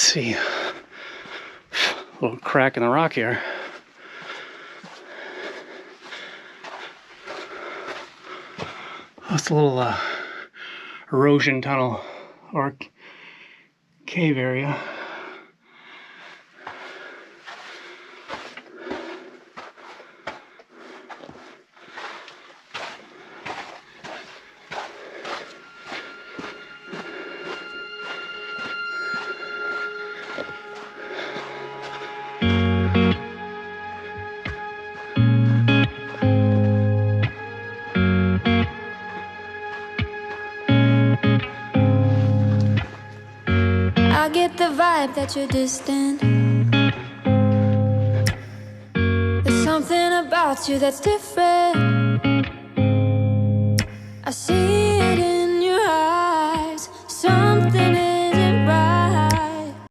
see. A little crack in the rock here. That's a little erosion tunnel or cave area. I get the vibe that you're distant. There's something about you that's different. I see